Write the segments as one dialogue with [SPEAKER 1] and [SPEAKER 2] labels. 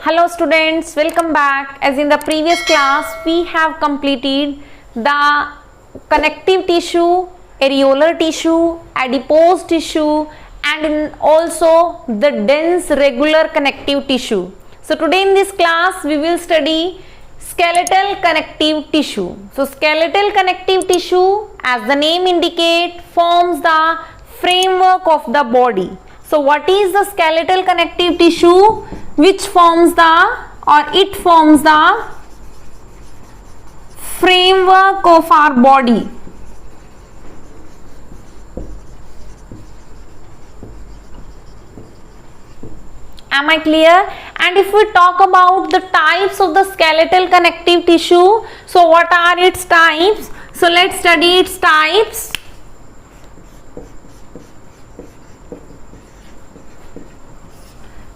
[SPEAKER 1] Hello students, welcome back. As in the previous class, we have completed the connective tissue, areolar tissue, adipose tissue and also the dense regular connective tissue. So today in this class, we will study skeletal connective tissue. So skeletal connective tissue, as the name indicates, forms the framework of the body. So what is the skeletal connective tissue? Which forms it forms the framework of our body. Am I clear? And if we talk about the types of the skeletal connective tissue, so what are its types? So let's study its types.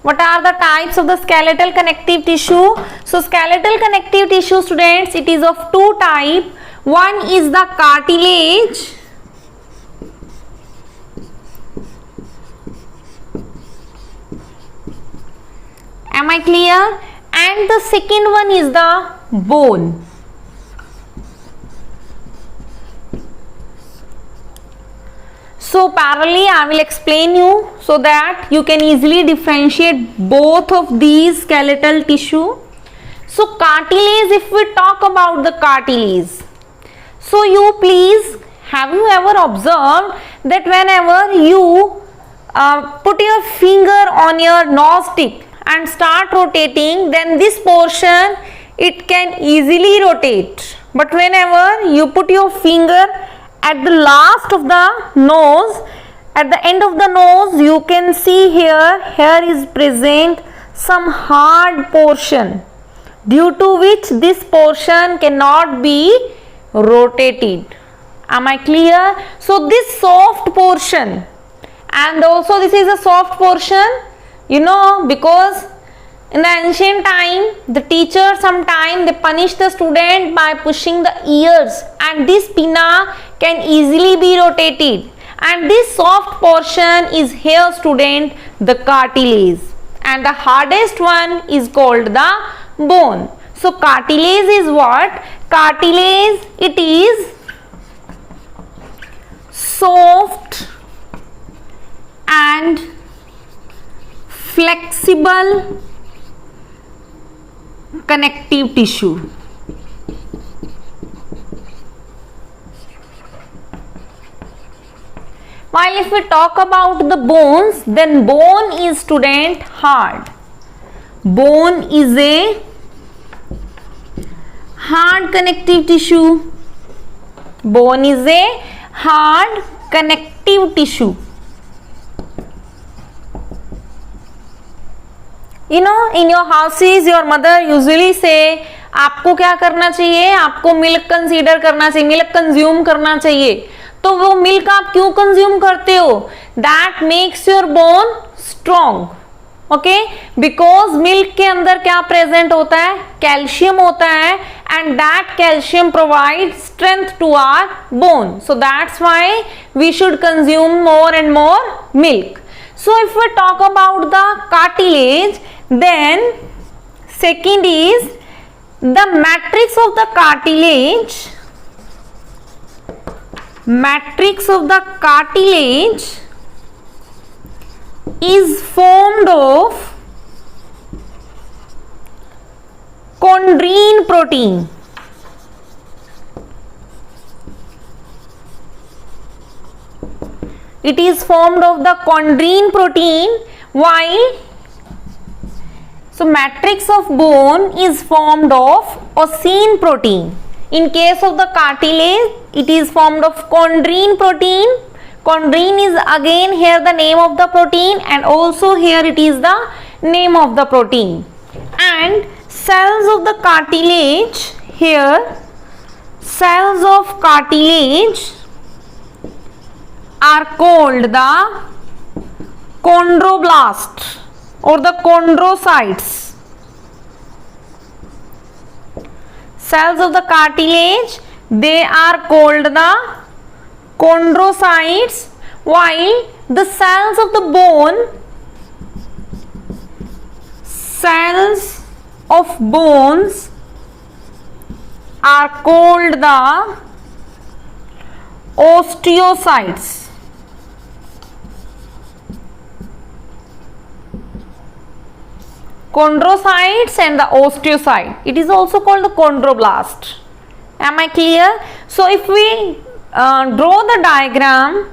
[SPEAKER 1] What are the types of the skeletal connective tissue? So skeletal connective tissue, students, it is of two types. One is the cartilage. Am I clear? And the second one is the bone. So parallelly I will explain you so that you can easily differentiate both of these skeletal tissue. So cartilage, if we talk about the cartilage, so have you ever observed that whenever you put your finger on your nose tip and start rotating, then this portion it can easily rotate, but whenever you put your finger at the last of the nose, at the end of the nose, you can see here is present some hard portion, due to which this portion cannot be rotated. Am I clear? So this soft portion, and also this is a soft portion, because in the ancient time, the teacher sometimes they punish the student by pushing the ears, and this pinna can easily be rotated, and this soft portion is here, student, the cartilage, and the hardest one is called the bone. So cartilage is what? Cartilage, it is soft and flexible connective tissue. While if we talk about the bones, then bone is, student, hard. Bone is a hard connective tissue. Bone is a hard connective tissue. In your houses, your mother usually say, आपको क्या करना चाहिए? आपको milk consider करना चाहिए, milk consume करना चाहिए. तो वो मिल्क आप क्यों कंज्यूम करते हो? That makes your bone strong. Okay, because milk के अंदर क्या प्रेजेंट होता है? कैल्शियम होता है, and that calcium provide strength to our bone. So that's why we should consume more and more milk. So if we talk about the cartilage, then second is the matrix of the cartilage. Matrix of the cartilage is formed of chondrine protein. It is formed of the chondrine protein, while matrix of bone is formed of ossein protein. In case of the cartilage, it is formed of chondrine protein. Chondrine is again here the name of the protein, and also here it is the name of the protein. And cells of the cartilage, here cells of cartilage are called the chondroblast or the chondrocytes. Cells of the cartilage, they are called the chondrocytes, while the cells of the bone, cells of bones are called the osteocytes. Chondrocytes and the osteocyte. It is also called the chondroblast. Am I clear? So if we draw the diagram,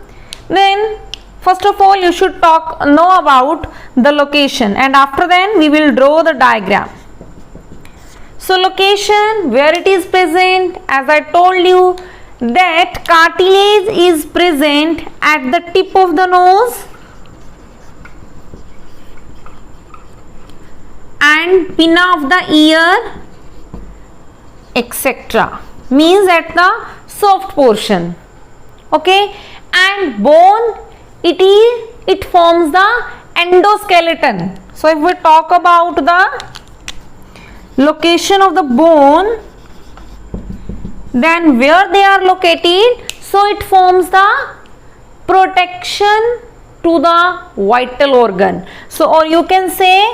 [SPEAKER 1] then first of all you should know about the location, and after then we will draw the diagram. So location, where it is present, as I told you that cartilage is present at the tip of the nose and pinna of the ear, etc. Means at the soft portion. Okay, and bone, it forms the endoskeleton. So if we talk about the location of the bone, then where they are located, so it forms the protection to the vital organ. So, or you can say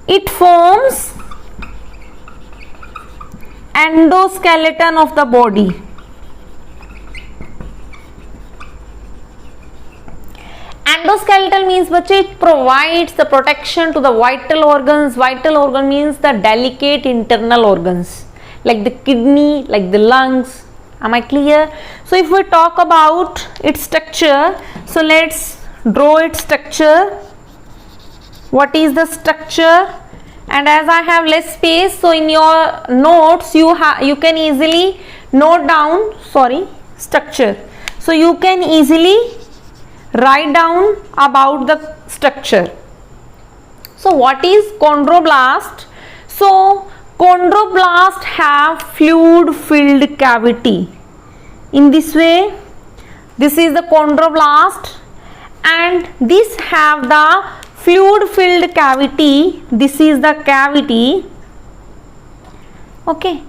[SPEAKER 1] it forms endoskeleton of the body. Endoskeletal means बच्चे it provides the protection to the vital organs. Vital organ means the delicate internal organs like the kidney, like the lungs. Am I clear? So if we talk about its structure, so let's draw its structure. What is the structure? And as I have less space, so in your notes you can easily note down structure. So you can easily write down about the structure. So what is chondroblast? So chondroblast have fluid filled cavity. In this way, this is the chondroblast, and this have the fluid filled cavity. This is the cavity. Okay,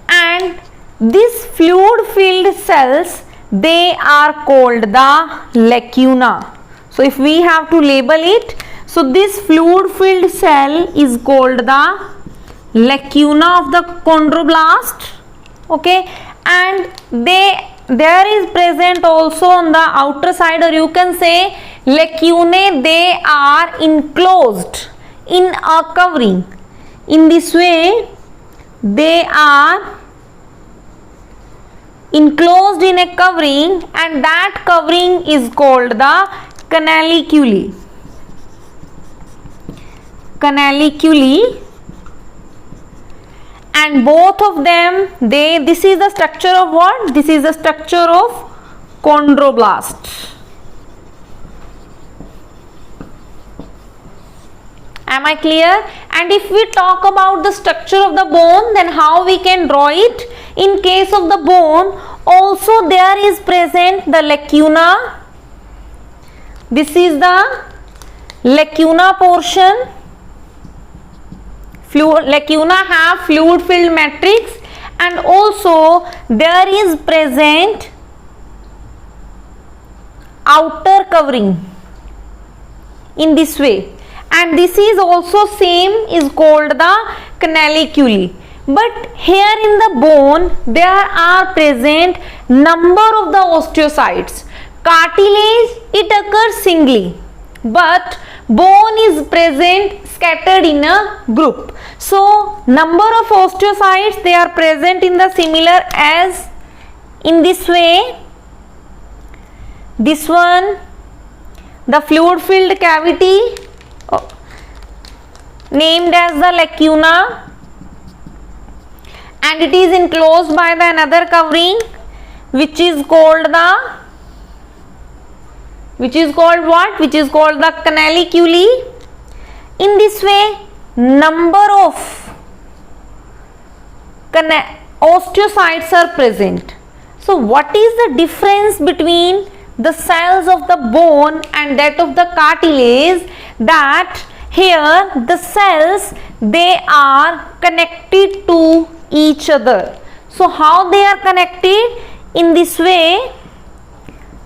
[SPEAKER 1] and this fluid filled cells, they are called the lacuna. So if we have to label it, so this fluid filled cell is called the lacuna of the chondroblast. Okay, and there is present also on the outer side, or you can say lacunae, they are enclosed in a covering. In this way, they are enclosed in a covering, and that covering is called the canaliculi. Canaliculi, and both of them, this is the structure of what? This is the structure of chondroblast. Am I clear? And if we talk about the structure of the bone, then how we can draw it? In case of the bone, also there is present the lacuna. This is the lacuna portion. Lacuna have fluid filled matrix, and also there is present outer covering in this way, and this is also same is called the canaliculi. But here in the bone there are present number of the osteocytes. Cartilage, it occurs singly, but bone is present scattered in a group. So number of osteocytes, they are present in the similar as in this way. This one, the fluid filled cavity named as the lacuna, and it is enclosed by the another covering which is called what? Which is called the canaliculi. In this way, number of osteocytes are present. So what is the difference between the cells of the bone and that of the cartilage? That here the cells, they are connected to each other. So how they are connected? In this way,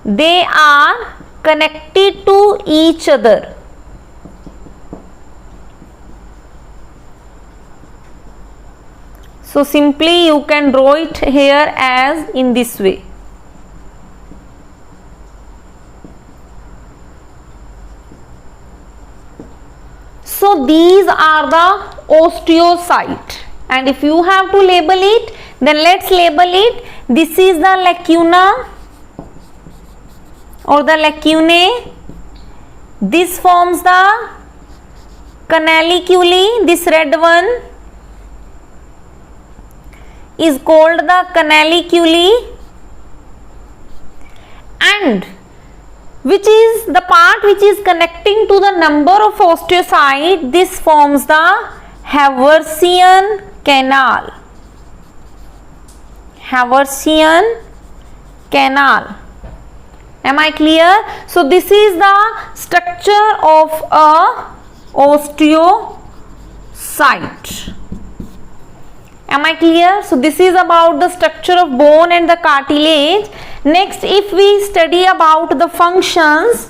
[SPEAKER 1] they are connected to each other. So simply you can draw it here as in this way. So these are the osteocyte, and if you have to label it, then let's label it. This is the lacuna or the lacunae. This forms the canaliculi. This red one is called the canaliculi, and which is the part which is connecting to the number of osteocytes. This forms the Haversian canal. Haversian canal. Am I clear? So this is the structure of a osteocyte. Am I clear? So this is about the structure of bone and the cartilage. Next, if we study about the functions,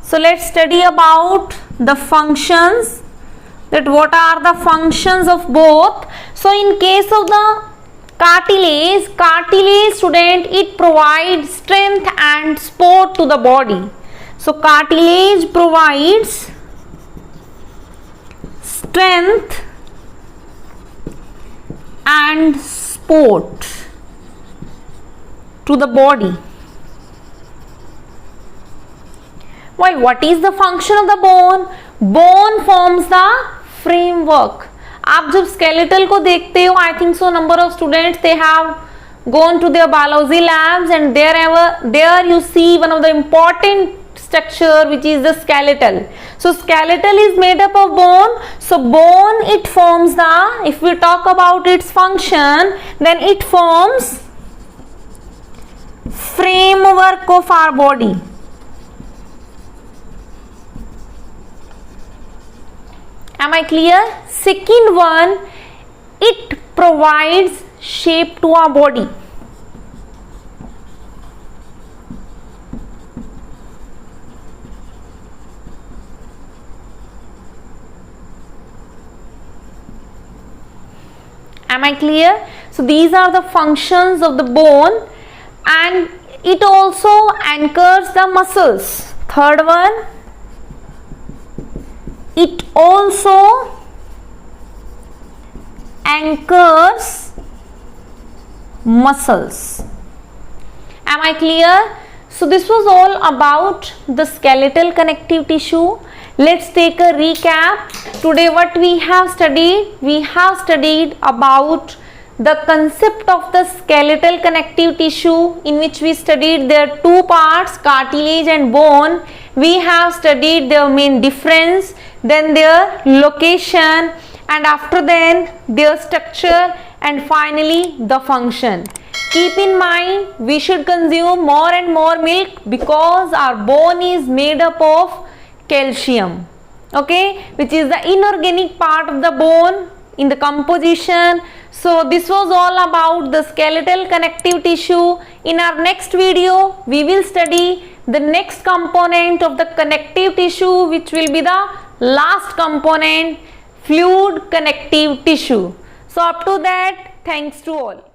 [SPEAKER 1] so let's study about the functions, that what are the functions of both. So in case of the cartilage student, it provides strength and support to the body. So cartilage provides strength and support to the body. While what is the function of the bone? Bone forms the framework. आप जब skeletal को देखते हो, I think so number of students they have gone to their biology labs, and there you see one of the important structure which is the skeletal. So skeletal is made up of bone. So bone, it forms the, if we talk about its function, then it forms framework of our body. Am I clear? Second one, it provides shape to our body. Am I clear? So these are the functions of the bone, and it also anchors the muscles. Third one, it also anchors muscles. Am I clear? So this was all about the skeletal connective tissue. Let's take a recap. Today what we have studied about the concept of the skeletal connective tissue, in which we studied their two parts, cartilage and bone. We have studied their main difference, then their location, and after then their structure, and finally the function. Keep in mind, we should consume more and more milk because our bone is made up of calcium, okay, which is the inorganic part of the bone in the composition. So this was all about the skeletal connective tissue. In our next video, we will study the next component of the connective tissue, which will be the last component, fluid connective tissue. So up to that, thanks to all.